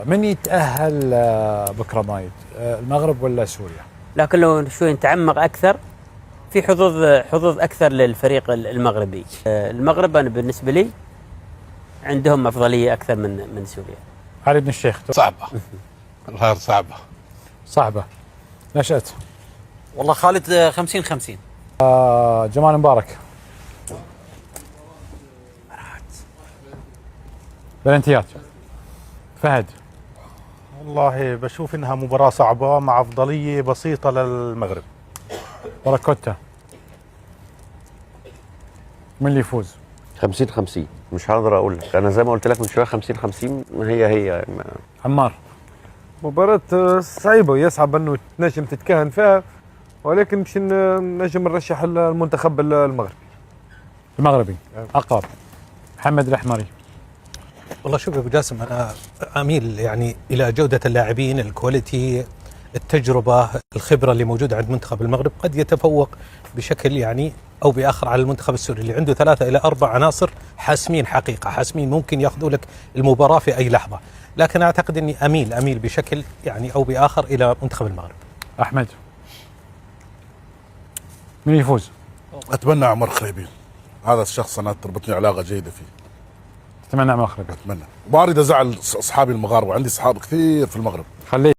من يتأهل بكرة مايد، المغرب ولا سوريا؟ لكن لو شوي نتعمق أكثر في حظوظ أكثر للفريق المغربي. المغرب أنا بالنسبة لي عندهم أفضلية أكثر من سوريا. علي بن الشيخ. صعبة. الغير صعبة. نشأت. والله خالد 50-50. جمال مبارك. بلنتيات. فهد. والله بشوف انها مباراة صعبة مع افضلية بسيطة للمغرب. وراكوتا. من اللي يفوز؟ 50-50. مش هقدر اقول لك، انا زي ما قلت لك من شويه 50-50 هي. عمار. مباراة صعيبة ويصعب انه تنجم تتكهن فيها، ولكن مش نجم نرشح المنتخب المغربي اقرب. محمد الأحمري. والله شوف يا ابو جاسم، انا اميل يعني الى جوده اللاعبين، الكواليتي، التجربه، الخبره اللي موجوده عند منتخب المغرب قد يتفوق بشكل يعني او باخر على المنتخب السوري اللي عنده 3 إلى 4 عناصر حاسمين، حقيقه حاسمين ممكن ياخذوا لك المباراه في اي لحظه، لكن اعتقد اني اميل بشكل يعني او باخر الى منتخب المغرب. احمد. من يفوز؟ اتمنى عمر خريبي، هذا الشخص انا تربطني علاقه جيده فيه. اتمنى عمر خريبي. اتمنى، وما اريد ازعل اصحابي المغاربه، عندي اصحاب كثير في المغرب. خليه